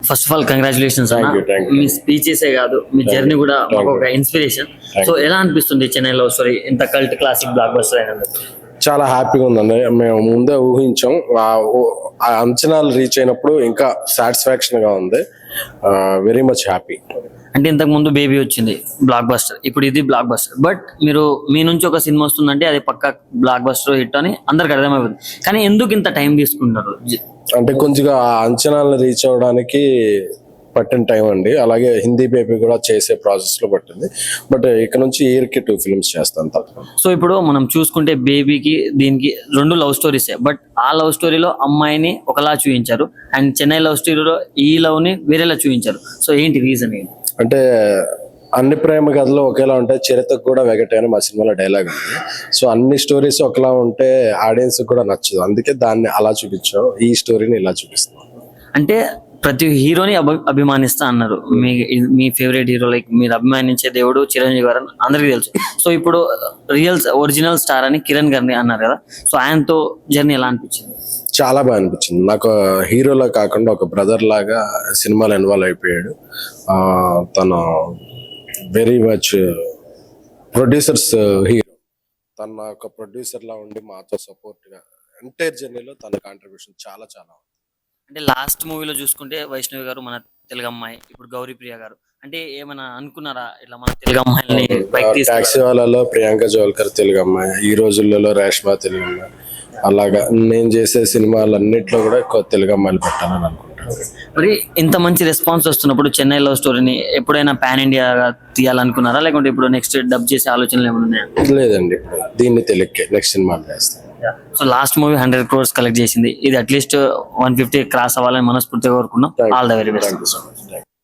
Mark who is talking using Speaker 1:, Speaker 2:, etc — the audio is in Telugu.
Speaker 1: First of all congratulations
Speaker 2: Thank you.
Speaker 1: మీ స్పీచెసే కాదు మీ జర్నీ కూడా మాకు ఒక ఇన్స్పిరేషన్. సో ఎలా అనిపిస్తుంది చెన్నై లవ్ స్టోరీ ఇంత కల్ట్ క్లాసిక్ బ్లాక్ బస్టర్ అయినందుకు?
Speaker 2: చాలా హ్యాపీగా ఉందండి. మేము ముందే ఊహించాం, ఆ అంచనాలు రీచ్ అయినప్పుడు ఇంకా సాటిస్ఫాక్షన్ గా ఉంది. Very much happy.
Speaker 1: అంటే ఇంతకు ముందు బేబీ వచ్చింది బ్లాక్ బస్టర్, ఇప్పుడు ఇది బ్లాక్ బస్టర్. బట్ మీరు మీ నుంచి ఒక సినిమా వస్తుందంటే అది పక్కా బ్లాక్ బస్టర్ హిట్ అని అందరికి అర్థమైపోతుంది. కానీ ఎందుకు ఇంత టైం తీసుకుంటారు?
Speaker 2: అంటే కొంచెంగా ఆ అంచనాలను రీచ్ అవ్వడానికి పట్టిన టైం అండి. అలాగే హిందీ బేబీ కూడా చేసే ప్రాసెస్ లో పట్టింది. బట్ ఇక్కడ నుంచి ఇయర్ కి 2 ఫిల్మ్స్ చేస్తాను తప్ప.
Speaker 1: సో ఇప్పుడు మనం చూసుకుంటే బేబీకి దీనికి 2 లవ్ స్టోరీసే. బట్ ఆ లవ్ స్టోరీలో అమ్మాయిని ఒకలా చూపించారు అండ్ చెన్నై లవ్ స్టోరీలో ఈ లవ్ ని వేరేలా చూపించారు. సో ఏంటి రీజన్ ఏంటి?
Speaker 2: అంటే అన్ని ప్రేమ కథలు ఒకేలా ఉంటాయి, చరిత్రకు కూడా వెగటే అని మా సినిమాలో డైలాగ్ ఉంది. సో అన్ని స్టోరీస్ ఒకలా ఉంటే ఆడియన్స్ కూడా నచ్చదు, అందుకే దాన్ని అలా చూపించాం, ఈ స్టోరీని ఇలా చూపిస్తాం.
Speaker 1: అంటే ప్రతి హీరోని అభిమానిస్తా అన్నారు. మీ ఫేవరెట్ హీరో లైక్ మీరు అభిమానించే దేవుడు చిరంజీవి గారు అని అందరికీ తెలుసు. సో ఇప్పుడు ఒరిజినల్ స్టార్ అని కిరణ్ గారిని అన్నారు కదా. సో ఆయనతో జర్నీ ఎలా అనిపించింది?
Speaker 2: చాలా బాగా అనిపించింది. నాకు హీరోలా కాకుండా ఒక బ్రదర్ లాగా సినిమాలో ఇన్వాల్వ్ అయిపోయాడు. తను వెరీ మచ్ ప్రొడ్యూసర్స్ హీరో. తన ఒక ప్రొడ్యూసర్ లా ఉండి మాతో సపోర్ట్ గా ఎంటైర్ జర్నీలో తన కాంట్రిబ్యూషన్ చాలా చాలా ఉంది.
Speaker 1: అంటే లాస్ట్ మూవీలో చూసుకుంటే వైష్ణవి గారు మన తెలుగు అమ్మాయి, ఇప్పుడు గౌరీ ప్రియ గారు. అంటే ఏమైనా అనుకున్నారా ఇట్లా మన తెలుగు అమ్మాయిని
Speaker 2: టాక్సీ వాళ్ళలో ప్రియాంక జోల్కర్ తెలుగు అమ్మాయి, ఈ రోజులలో రేష్మా తెలుగు అమ్మాయి, అలాగా నేను చేసే సినిమాలన్నిట్లో కూడా ఎక్కువ తెలుగు అమ్మాయిలు పెట్టాలని అనుకుంటాను.
Speaker 1: మరి ఇంత మంచి రెస్పాన్స్ వస్తున్నప్పుడు చెన్నై లవ్ స్టోరీని ఎప్పుడైనా పాన్ ఇండియా తీయాలనుకున్నారా, లేకుంటే ఇప్పుడు నెక్స్ట్ డబ్ చేసే ఆలోచనలు ఏమైనా ఉన్నాయా?
Speaker 2: లేదండి, ఇప్పుడు దీన్ని తెలుగుకే నెక్స్ట్ సినిమాలు చేస్తాను.
Speaker 1: So last movie 100 crores collect చేసింది. ఇది అట్లీస్ట్ 150 క్రాస్ అవ్వాలని మనస్ఫూర్తిగా కోరుకున్నాం. All the very best.